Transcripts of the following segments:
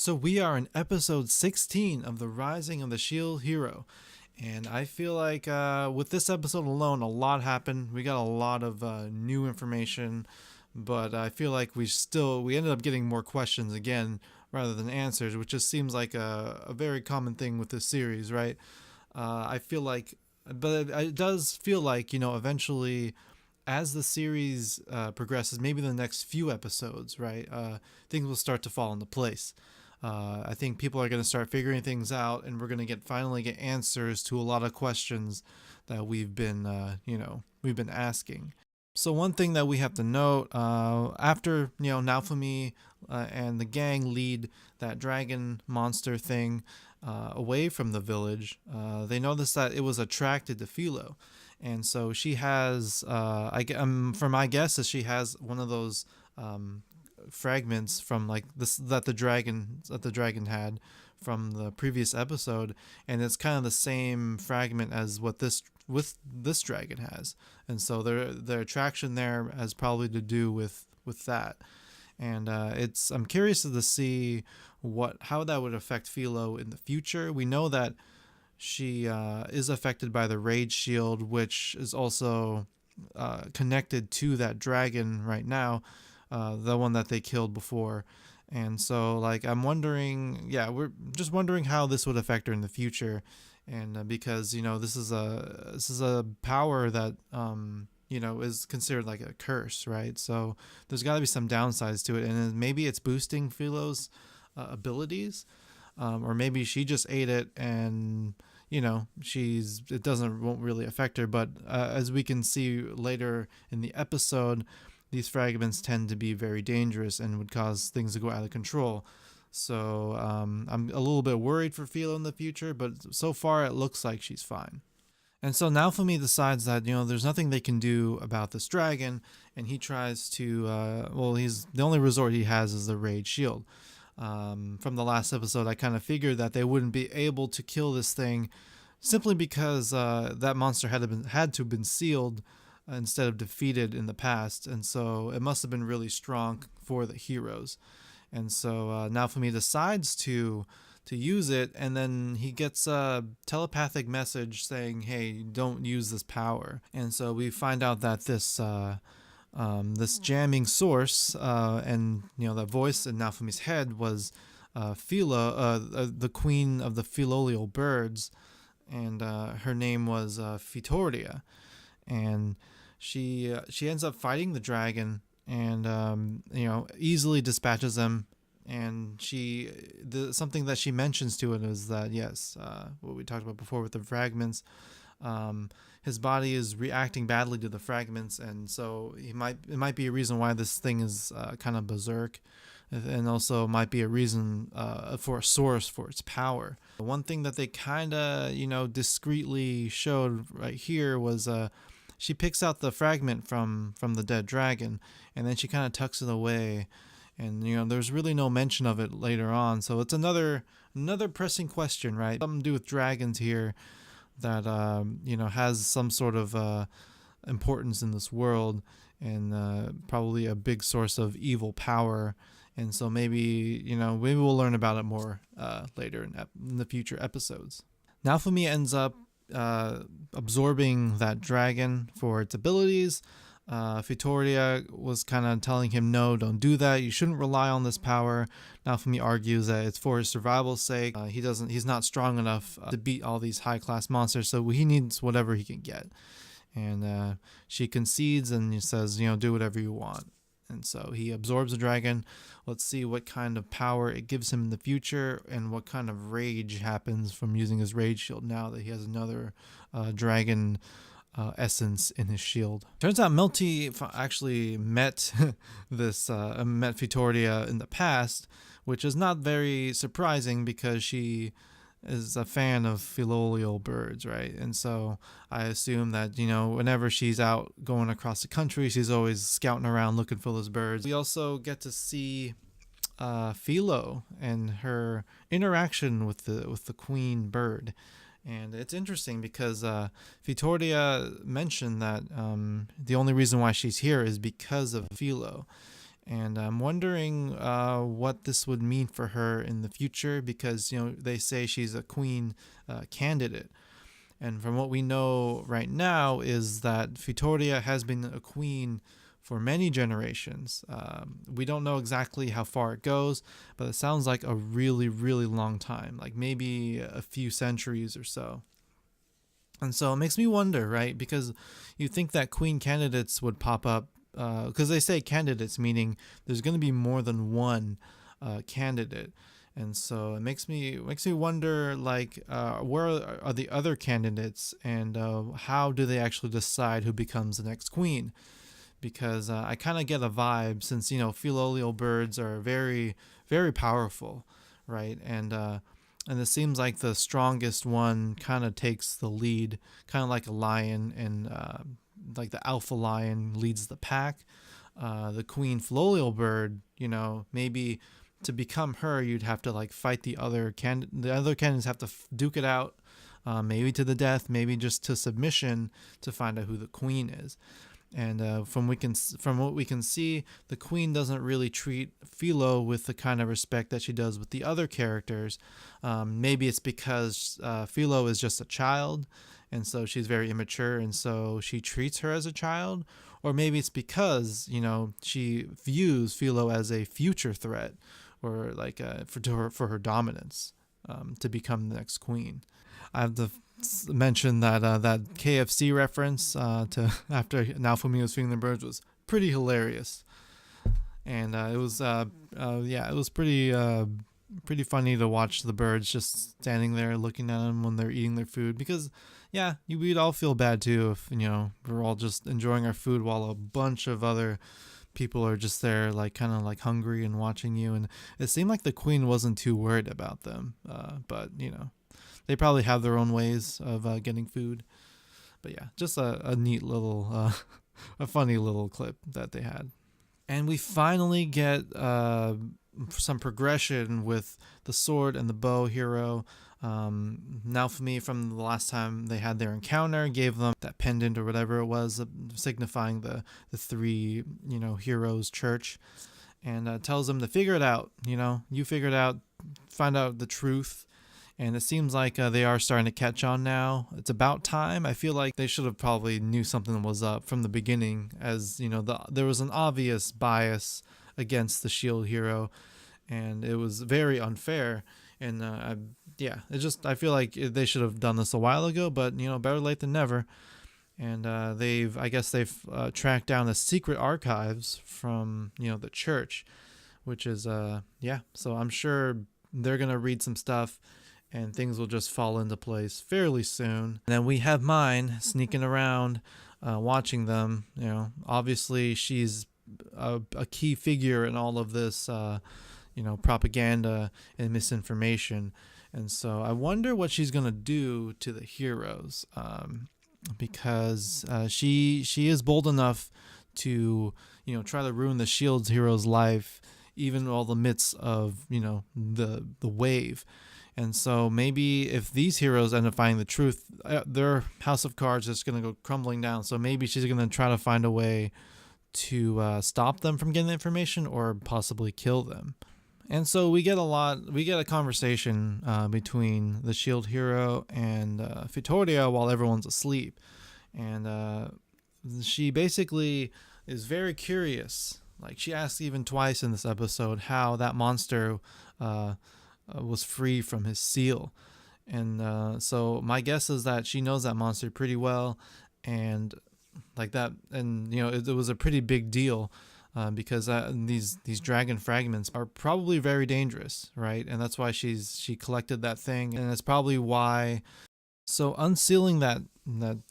So we are in episode 16 of the Rising of the Shield Hero. And I feel like with this episode alone, a lot happened. We got a lot of new information, but I feel like we ended up getting more questions again rather than answers, which just seems like a very common thing with this series, right? I feel like, but it does feel like, eventually as the series progresses, maybe the next few episodes, right, things will start to fall into place. I think people are going to start figuring things out, and we're going to finally get answers to a lot of questions that we've been asking. So one thing that we have to note, after Naofumi and the gang lead that dragon monster thing away from the village, they noticed that it was attracted to Philo, and so she has, for my guess, is she has one of those fragments from like this that the dragon had from the previous episode, and it's kind of the same fragment as what this dragon has, and so their attraction there has probably to do with that. And I'm curious to see how that would affect Philo in the future. We know that she is affected by the rage shield, which is also connected to that dragon right now, the one that they killed before. And so, like, I'm wondering, yeah, we're just wondering how this would affect her in the future, and because this is a power that is considered like a curse, right? So there's got to be some downsides to it, and maybe it's boosting Philo's abilities, or maybe she just ate it and won't really affect her. But as we can see later in the episode, these fragments tend to be very dangerous and would cause things to go out of control. So I'm a little bit worried for Philo in the future, but so far it looks like she's fine. And so Naofumi decides that there's nothing they can do about this dragon, and he tries to he's the only resort he has is the rage shield. From the last episode, I kind of figured that they wouldn't be able to kill this thing simply because that monster had to have been sealed instead of defeated in the past, and so it must have been really strong for the heroes. And so Naofumi decides to use it, and then he gets a telepathic message saying, "Hey, don't use this power." And so we find out that this jamming source, and that voice in Naofumi's head was Philo, the queen of the Filolial birds, and her name was Fitoria, and she ends up fighting the dragon, and easily dispatches him. And something that she mentions to it is that, yes, what we talked about before with the fragments, his body is reacting badly to the fragments, and so it might be a reason why this thing is kind of berserk, and also might be a reason for a source for its power. One thing that they kind of discreetly showed right here was she picks out the fragment from the dead dragon, and then she kind of tucks it away. And there's really no mention of it later on, so it's another pressing question, right? Something to do with dragons here that has some sort of importance in this world, and probably a big source of evil power. And so maybe we'll learn about it more later in the future episodes. Naofumi ends up absorbing that dragon for its abilities. Fitoria was kind of telling him, no, don't do that. You shouldn't rely on this power. Naofumi argues that it's for his survival's sake. He's not strong enough to beat all these high-class monsters, so he needs whatever he can get. And she concedes and says, do whatever you want. And so he absorbs the dragon. Let's see what kind of power it gives him in the future, and what kind of rage happens from using his rage shield now that he has another dragon essence in his shield. Turns out Melty actually met met Fitoria in the past, which is not very surprising because she is a fan of Filolial birds, right? And so I assume that whenever she's out going across the country, she's always scouting around looking for those birds. We also get to see Philo and her interaction with the queen bird. And it's interesting because Fitoria mentioned that the only reason why she's here is because of Philo. And I'm wondering what this would mean for her in the future, because they say she's a queen candidate. And from what we know right now is that Fitoria has been a queen for many generations. We don't know exactly how far it goes, but it sounds like a really, really long time, like maybe a few centuries or so. And so it makes me wonder, right? Because you think that queen candidates would pop up, because they say candidates, meaning there's going to be more than one candidate. And so it makes me wonder, like, where are the other candidates, and how do they actually decide who becomes the next queen? Because I kind of get a vibe, since filolial birds are very, very powerful, right? And it seems like the strongest one kind of takes the lead, kind of like a lion, and like the alpha lion leads the pack. The queen filolial bird, maybe to become her, you'd have to like fight the other candidates have to duke it out, maybe to the death, maybe just to submission, to find out who the queen is. And from what we can see, the queen doesn't really treat Philo with the kind of respect that she does with the other characters. Maybe it's because Philo is just a child, and so she's very immature, and so she treats her as a child. Or maybe it's because she views Philo as a future threat, or like for her dominance, to become the next queen. I have to mention that that KFC reference to after Naofumi was feeding the birds was pretty hilarious, and it was pretty funny to watch the birds just standing there looking at them when they're eating their food, because we'd all feel bad too if we're all just enjoying our food while a bunch of other people are just there, like kind of like hungry and watching you. And it seemed like the queen wasn't too worried about them, but they probably have their own ways of getting food. But yeah, just a neat little, a funny little clip that they had. And we finally get some progression with the sword and the bow hero. Naofumi, from the last time they had their encounter, gave them that pendant or whatever it was, signifying the three heroes church, and tells them to figure it out. You figure it out, find out the truth. And it seems like they are starting to catch on now. It's about time. I feel like they should have probably knew something was up from the beginning, as there was an obvious bias against the shield hero, and it was very unfair. And I feel like they should have done this a while ago, but better late than never. And they've tracked down the secret archives from the church, which is So I'm sure they're gonna read some stuff, and things will just fall into place fairly soon. And then we have Mine sneaking around, watching them. Obviously she's a key figure in all of this, propaganda and misinformation. And so I wonder what she's gonna do to the heroes, because she is bold enough to try to ruin the Shield's hero's life, even in all the midst of the wave. And so maybe if these heroes end up finding the truth, their house of cards is going to go crumbling down. So maybe she's going to try to find a way to stop them from getting the information, or possibly kill them. And so we get a conversation between the shield hero and Fitoria while everyone's asleep. And she basically is very curious. Like, she asks even twice in this episode how that monster was free from his seal. And so my guess is that she knows that monster pretty well, and like that, and it was a pretty big deal, because these dragon fragments are probably very dangerous, right? And that's why she collected that thing, and it's probably why. So unsealing that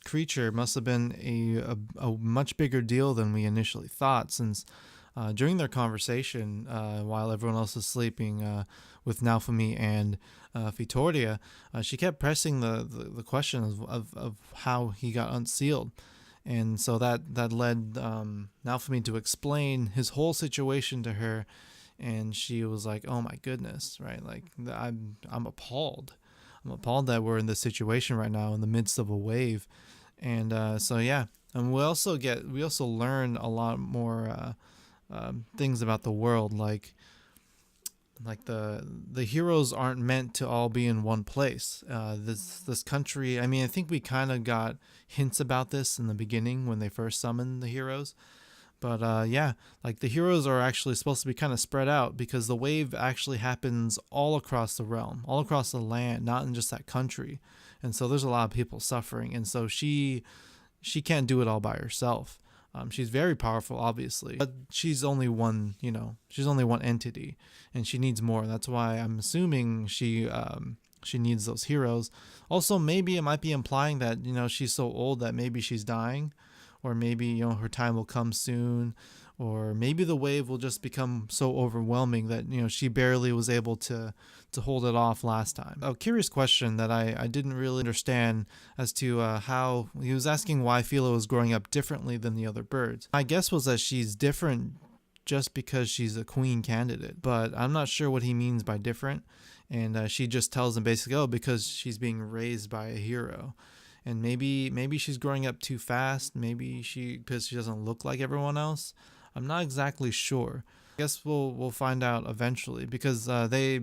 creature must have been a much bigger deal than we initially thought, since during their conversation, while everyone else was sleeping, with Naofumi and Fitoria, she kept pressing the question of how he got unsealed. And so that led Naofumi to explain his whole situation to her, and she was like, "Oh my goodness!" Right? Like, I'm appalled. I'm appalled that we're in this situation right now in the midst of a wave. And and we also learn a lot more things about the world, like the heroes aren't meant to all be in one place. This country, I mean, I think we kind of got hints about this in the beginning when they first summoned the heroes. But yeah, like the heroes are actually supposed to be kind of spread out because the wave actually happens all across the realm, all across the land, not in just that country. And so there's a lot of people suffering. And so she can't do it all by herself. She's very powerful, obviously, but she's only one, she's only one entity, and she needs more. That's why I'm assuming she needs those heroes. Also, maybe it might be implying that, she's so old that maybe she's dying, or maybe, her time will come soon, or maybe the wave will just become so overwhelming that, she barely was able to hold it off last time. A curious question that I didn't really understand as to how he was asking why Philo is growing up differently than the other birds. My guess was that she's different just because she's a queen candidate, but I'm not sure what he means by different. And she just tells him basically, because she's being raised by a hero. And maybe she's growing up too fast. Maybe because she doesn't look like everyone else. I'm not exactly sure. I guess we'll find out eventually, because they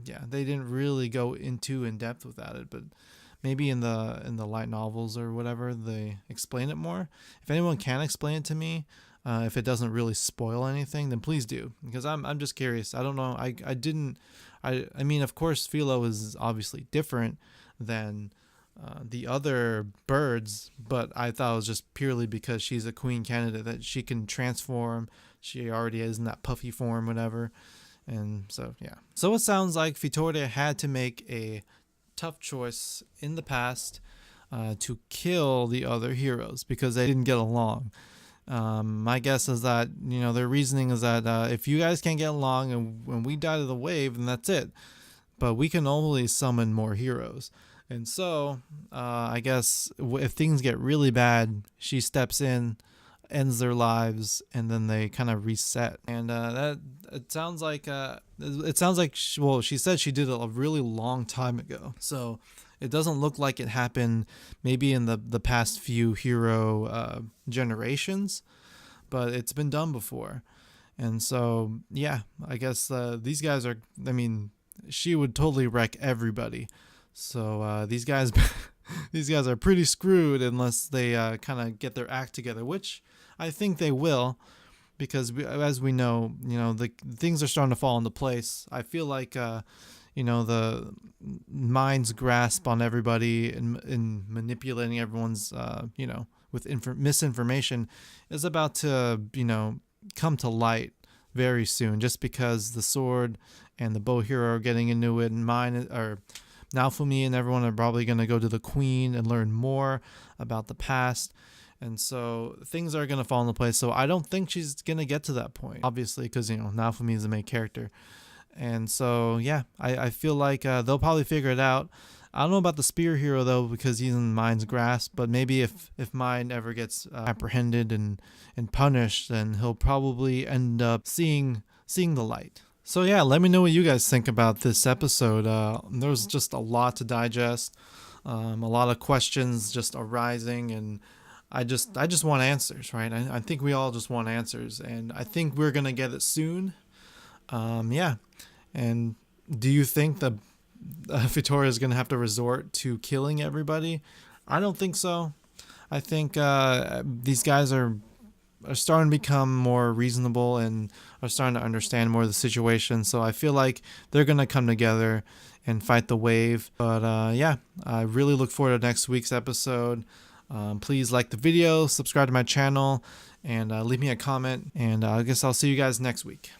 didn't really go into in depth without it, but maybe in the light novels or whatever they explain it more. If anyone can explain it to me, if it doesn't really spoil anything, then please do, because I'm just curious. I don't know. I mean, of course, Philo is obviously different than the other birds, but I thought it was just purely because she's a queen candidate that she can transform. She already is in that puffy form, whatever. And so, yeah. So it sounds like Fitoria had to make a tough choice in the past to kill the other heroes because they didn't get along. My guess is that, their reasoning is that if you guys can't get along and when we die to the wave, then that's it. But we can always summon more heroes. And so, I guess if things get really bad, she steps in, ends their lives, and then they kind of reset. And it sounds like she said she did it a really long time ago. So it doesn't look like it happened maybe in the past few hero generations, but it's been done before. And so, yeah, I guess these guys are, I mean, she would totally wreck everybody. So these guys are pretty screwed unless they kind of get their act together, which I think they will, because as we know, the things are starting to fall into place. I feel like the mind's grasp on everybody and manipulating everyone's with misinformation is about to come to light very soon, just because the sword and the bow hero are getting into it, and Naofumi and everyone are probably going to go to the queen and learn more about the past. And so things are going to fall into place. So I don't think she's going to get to that point, obviously, because, Naofumi is the main character. And so, yeah, I feel like they'll probably figure it out. I don't know about the spear hero, though, because he's in Mind's grasp. But maybe if Mind ever gets apprehended and punished, then he'll probably end up seeing the light. So yeah, let me know what you guys think about this episode. There's just a lot to digest, a lot of questions just arising, and I just want answers, right? I think we all just want answers, and I think we're gonna get it soon. Yeah, and do you think that Fitoria is gonna have to resort to killing everybody? I don't think so. I think these guys are starting to become more reasonable and are starting to understand more of the situation. So I feel like they're going to come together and fight the wave. But yeah, I really look forward to next week's episode. Please like the video, subscribe to my channel, and leave me a comment. And I guess I'll see you guys next week.